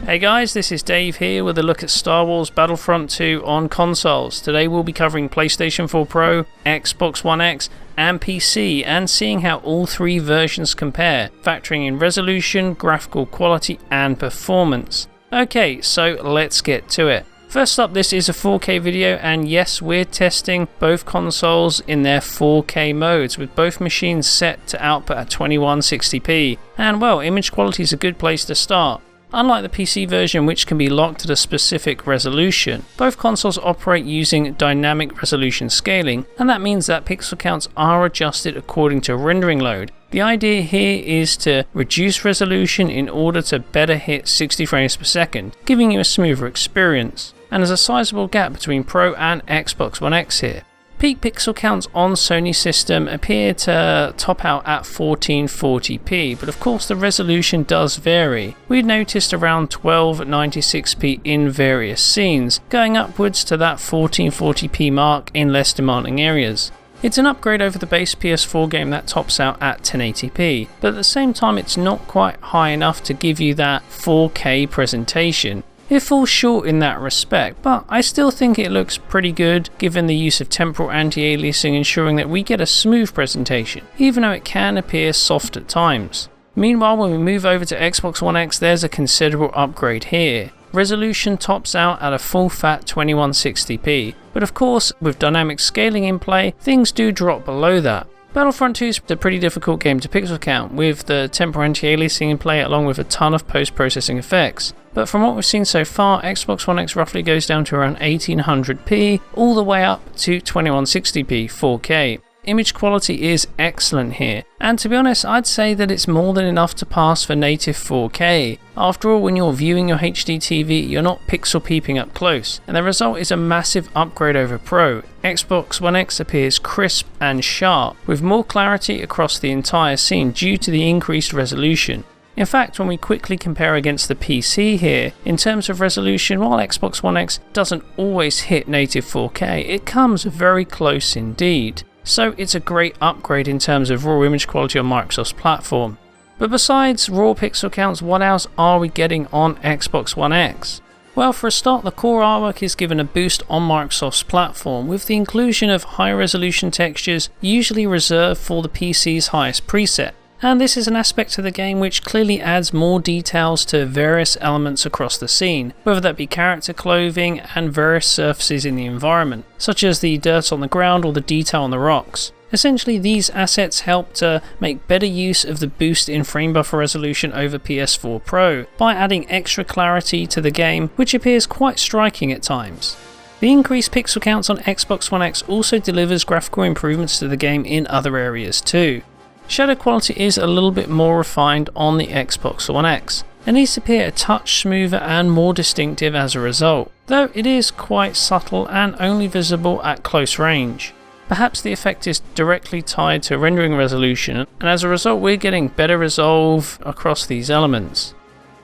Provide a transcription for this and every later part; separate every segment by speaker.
Speaker 1: Hey guys, this is Dave here with a look at Star Wars Battlefront 2 on consoles. Today we'll be covering PlayStation 4 Pro, Xbox One X and PC and seeing how all three versions compare, factoring in resolution, graphical quality and performance. Okay, so let's get to it. First up, this is a 4K video, and yes, we're testing both consoles in their 4K modes, with both machines set to output at 2160p. And well, image quality is a good place to start. Unlike the PC version, which can be locked at a specific resolution, both consoles operate using dynamic resolution scaling, and that means that pixel counts are adjusted according to rendering load. The idea here is to reduce resolution in order to better hit 60 frames per second, giving you a smoother experience. And there's a sizable gap between Pro and Xbox One X here. Peak pixel counts on Sony system appear to top out at 1440p, but of course the resolution does vary. We noticed around 1296p in various scenes, going upwards to that 1440p mark in less demanding areas. It's an upgrade over the base PS4 game that tops out at 1080p, but at the same time it's not quite high enough to give you that 4K presentation. It falls short in that respect, but I still think it looks pretty good given the use of temporal anti-aliasing, ensuring that we get a smooth presentation, even though it can appear soft at times. Meanwhile, when we move over to Xbox One X, there's a considerable upgrade here. Resolution tops out at a full fat 2160p, but of course, with dynamic scaling in play, things do drop below that. Battlefront 2 is a pretty difficult game to pixel count, with the temporal anti-aliasing in play along with a ton of post-processing effects. But from what we've seen so far, Xbox One X roughly goes down to around 1800p, all the way up to 2160p 4K. Image quality is excellent here, and to be honest, I'd say that it's more than enough to pass for native 4K. After all, when you're viewing your HD TV, you're not pixel peeping up close, and the result is a massive upgrade over Pro. Xbox One X appears crisp and sharp, with more clarity across the entire scene due to the increased resolution. In fact, when we quickly compare against the PC here, in terms of resolution, while Xbox One X doesn't always hit native 4K, it comes very close indeed. So it's a great upgrade in terms of raw image quality on Microsoft's platform. But besides raw pixel counts, what else are we getting on Xbox One X? Well, for a start, the core artwork is given a boost on Microsoft's platform, with the inclusion of high resolution textures usually reserved for the PC's highest preset. And this is an aspect of the game which clearly adds more details to various elements across the scene, whether that be character clothing and various surfaces in the environment, such as the dirt on the ground or the detail on the rocks. Essentially, these assets help to make better use of the boost in frame buffer resolution over PS4 Pro by adding extra clarity to the game, which appears quite striking at times. The increased pixel counts on Xbox One X also delivers graphical improvements to the game in other areas too. Shadow quality is a little bit more refined on the Xbox One X, and needs to appear a touch smoother and more distinctive as a result, though it is quite subtle and only visible at close range. Perhaps the effect is directly tied to rendering resolution, and as a result we're getting better resolve across these elements.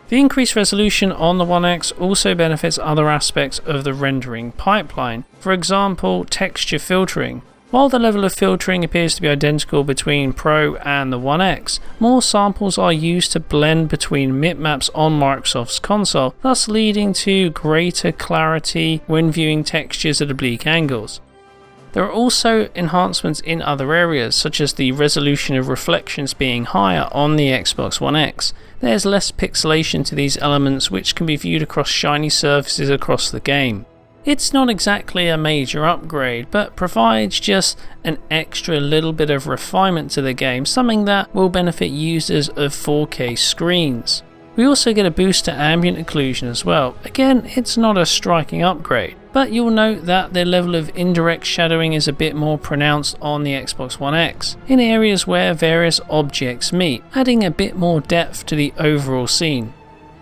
Speaker 1: The increased resolution on the One X also benefits other aspects of the rendering pipeline, for example texture filtering. While the level of filtering appears to be identical between Pro and the One X, more samples are used to blend between bitmaps on Microsoft's console, thus leading to greater clarity when viewing textures at oblique angles. There are also enhancements in other areas, such as the resolution of reflections being higher on the Xbox One X. There's less pixelation to these elements, which can be viewed across shiny surfaces across the game. It's not exactly a major upgrade, but provides just an extra little bit of refinement to the game, something that will benefit users of 4K screens. We also get a boost to ambient occlusion as well. Again, it's not a striking upgrade, but you'll note that the level of indirect shadowing is a bit more pronounced on the Xbox One X, in areas where various objects meet, adding a bit more depth to the overall scene.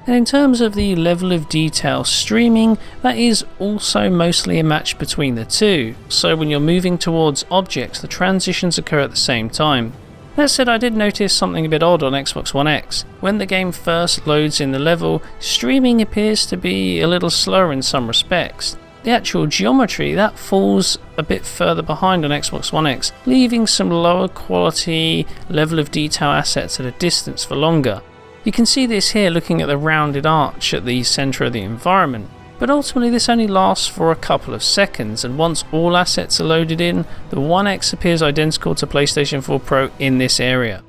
Speaker 1: And in terms of the level of detail streaming, that is also mostly a match between the two, so when you're moving towards objects, the transitions occur at the same time. That said, I did notice something a bit odd on Xbox One X. When the game first loads in the level, streaming appears to be a little slower in some respects. The actual geometry, that falls a bit further behind on Xbox One X, leaving some lower quality level of detail assets at a distance for longer. You can see this here looking at the rounded arch at the centre of the environment, but ultimately this only lasts for a couple of seconds, and once all assets are loaded in, the One X appears identical to PlayStation 4 Pro in this area.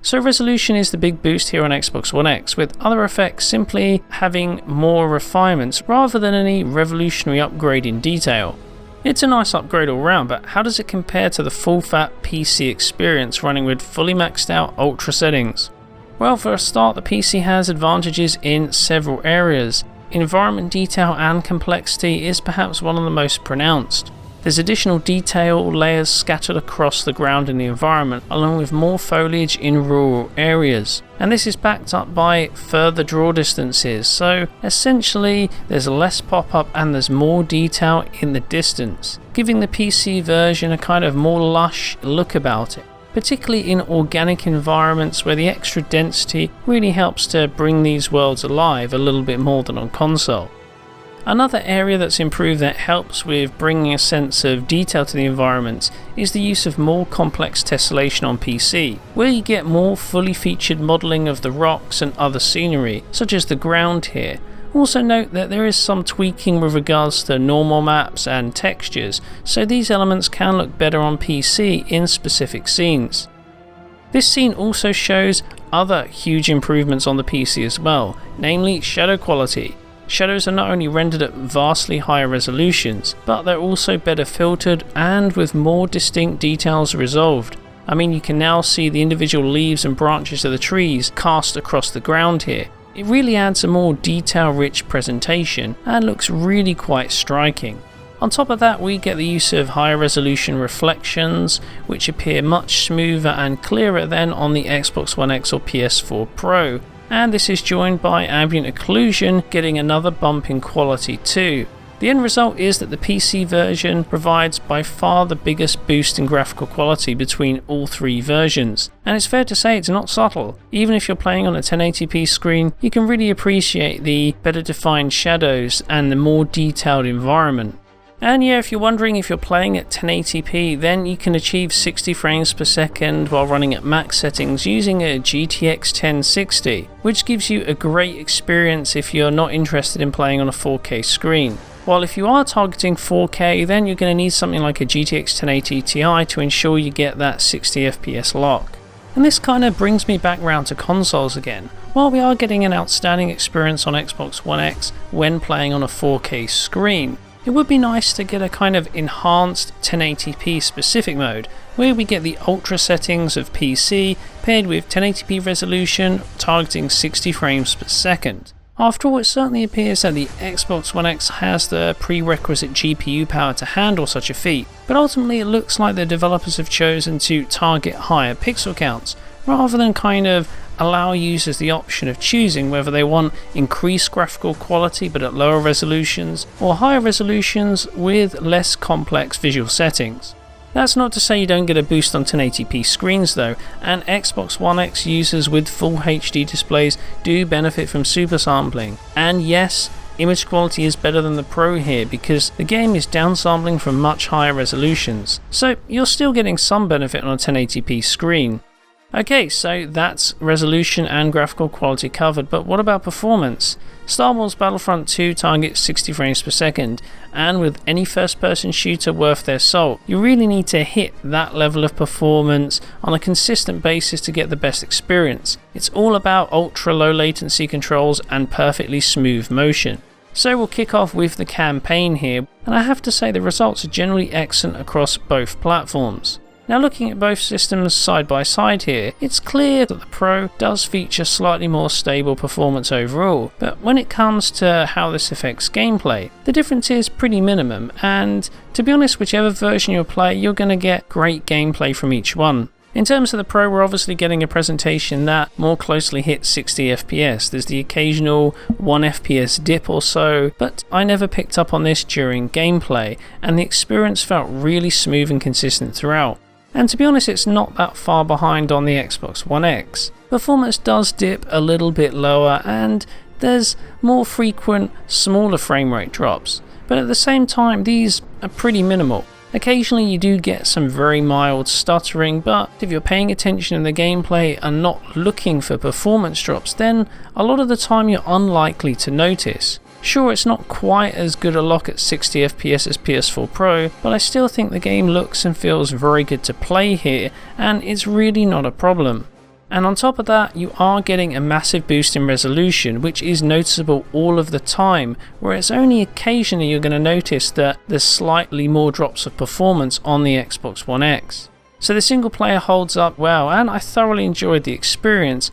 Speaker 1: So resolution is the big boost here on Xbox One X, with other effects simply having more refinements rather than any revolutionary upgrade in detail. It's a nice upgrade all round, but how does it compare to the full-fat PC experience running with fully maxed out ultra settings? Well, for a start, the PC has advantages in several areas. Environment detail and complexity is perhaps one of the most pronounced. There's additional detail layers scattered across the ground in the environment, along with more foliage in rural areas. And this is backed up by further draw distances, so essentially there's less pop-up and there's more detail in the distance, giving the PC version a kind of more lush look about it, particularly in organic environments where the extra density really helps to bring these worlds alive a little bit more than on console. Another area that's improved that helps with bringing a sense of detail to the environments is the use of more complex tessellation on PC, where you get more fully featured modelling of the rocks and other scenery, such as the ground here. Also note that there is some tweaking with regards to normal maps and textures, so these elements can look better on PC in specific scenes. This scene also shows other huge improvements on the PC as well, namely shadow quality. Shadows are not only rendered at vastly higher resolutions, but they're also better filtered and with more distinct details resolved. I mean, you can now see the individual leaves and branches of the trees cast across the ground here. It really adds a more detail-rich presentation and looks really quite striking. On top of that, we get the use of higher resolution reflections, which appear much smoother and clearer than on the Xbox One X or PS4 Pro. And this is joined by ambient occlusion getting another bump in quality too. The end result is that the PC version provides by far the biggest boost in graphical quality between all three versions, and it's fair to say it's not subtle. Even if you're playing on a 1080p screen, you can really appreciate the better defined shadows and the more detailed environment. And yeah, if you're wondering if you're playing at 1080p, then you can achieve 60 frames per second while running at max settings using a GTX 1060, which gives you a great experience if you're not interested in playing on a 4K screen. While if you are targeting 4K, then you're going to need something like a GTX 1080 Ti to ensure you get that 60 FPS lock. And this kind of brings me back round to consoles again. While we are getting an outstanding experience on Xbox One X when playing on a 4K screen, it would be nice to get a kind of enhanced 1080p specific mode, where we get the ultra settings of PC paired with 1080p resolution targeting 60 frames per second. After all, it certainly appears that the Xbox One X has the prerequisite GPU power to handle such a feat, but ultimately it looks like the developers have chosen to target higher pixel counts, rather than kind of allow users the option of choosing whether they want increased graphical quality but at lower resolutions, or higher resolutions with less complex visual settings. That's not to say you don't get a boost on 1080p screens though, and Xbox One X users with full HD displays do benefit from super sampling. And yes, image quality is better than the Pro here because the game is downsampling from much higher resolutions, so you're still getting some benefit on a 1080p screen. Okay, so that's resolution and graphical quality covered, but what about performance? Star Wars Battlefront 2 targets 60 frames per second, and with any first-person shooter worth their salt, you really need to hit that level of performance on a consistent basis to get the best experience. It's all about ultra-low latency controls and perfectly smooth motion. So we'll kick off with the campaign here, and I have to say the results are generally excellent across both platforms. Now looking at both systems side by side here, it's clear that the Pro does feature slightly more stable performance overall, but when it comes to how this affects gameplay, the difference is pretty minimum, and to be honest, whichever version you play, you're going to get great gameplay from each one. In terms of the Pro, we're obviously getting a presentation that more closely hits 60 FPS. There's the occasional 1 FPS dip or so, but I never picked up on this during gameplay, and the experience felt really smooth and consistent throughout. And to be honest, it's not that far behind on the Xbox One X. Performance does dip a little bit lower and there's more frequent, smaller frame rate drops, but at the same time these are pretty minimal. Occasionally you do get some very mild stuttering, but if you're paying attention in the gameplay and not looking for performance drops, then a lot of the time you're unlikely to notice. Sure, it's not quite as good a lock at 60 FPS as PS4 Pro, but I still think the game looks and feels very good to play here, and it's really not a problem. And on top of that, you are getting a massive boost in resolution, which is noticeable all of the time, whereas only occasionally you're going to notice that there's slightly more drops of performance on the Xbox One X. So the single player holds up well, and I thoroughly enjoyed the experience.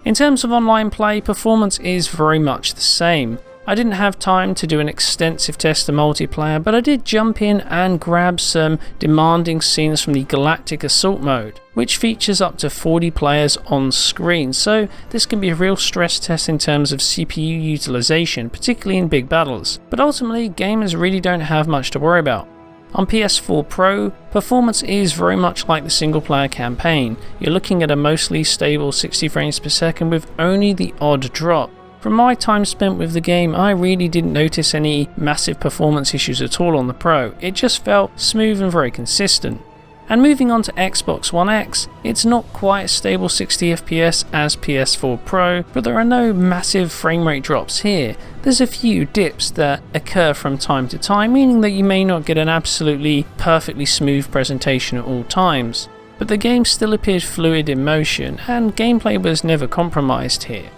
Speaker 1: In terms of online play, performance is very much the same. I didn't have time to do an extensive test of multiplayer, but I did jump in and grab some demanding scenes from the Galactic Assault mode, which features up to 40 players on screen, so this can be a real stress test in terms of CPU utilization, particularly in big battles. But ultimately, gamers really don't have much to worry about. On PS4 Pro, performance is very much like the single player campaign. You're looking at a mostly stable 60 frames per second with only the odd drop. From my time spent with the game, I really didn't notice any massive performance issues at all on the Pro. It just felt smooth and very consistent. And moving on to Xbox One X, it's not quite as stable 60 FPS as PS4 Pro, but there are no massive frame rate drops here. There's a few dips that occur from time to time, meaning that you may not get an absolutely perfectly smooth presentation at all times. But the game still appeared fluid in motion, and gameplay was never compromised here.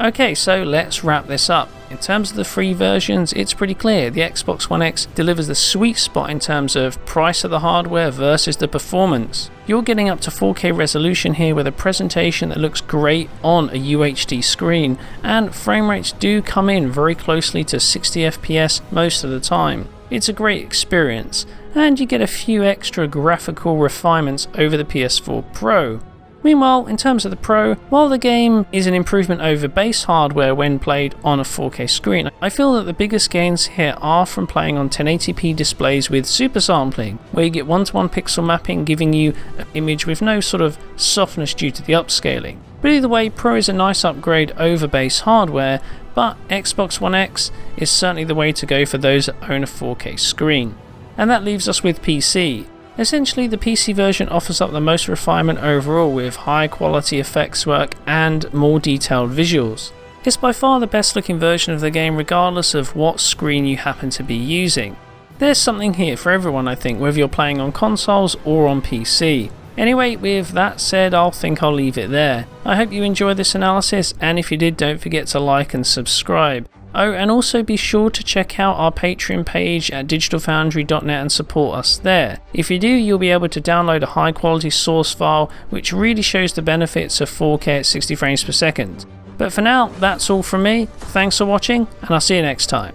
Speaker 1: Okay, so let's wrap this up. In terms of the free versions, it's pretty clear the Xbox One X delivers the sweet spot in terms of price of the hardware versus the performance. You're getting up to 4K resolution here with a presentation that looks great on a UHD screen, and frame rates do come in very closely to 60 FPS most of the time. It's a great experience, and you get a few extra graphical refinements over the PS4 Pro. Meanwhile, in terms of the Pro, while the game is an improvement over base hardware when played on a 4K screen, I feel that the biggest gains here are from playing on 1080p displays with super sampling, where you get one-to-one pixel mapping giving you an image with no sort of softness due to the upscaling. But either way, Pro is a nice upgrade over base hardware, but Xbox One X is certainly the way to go for those that own a 4K screen. And that leaves us with PC. Essentially, the PC version offers up the most refinement overall with high quality effects work and more detailed visuals. It's by far the best looking version of the game regardless of what screen you happen to be using. There's something here for everyone, I think, whether you're playing on consoles or on PC. Anyway, with that said, I'll leave it there. I hope you enjoyed this analysis, and if you did, don't forget to like and subscribe. Oh, and also be sure to check out our Patreon page at digitalfoundry.net and support us there. If you do, you'll be able to download a high quality source file which really shows the benefits of 4K at 60 frames per second. But for now, that's all from me. Thanks for watching, and I'll see you next time.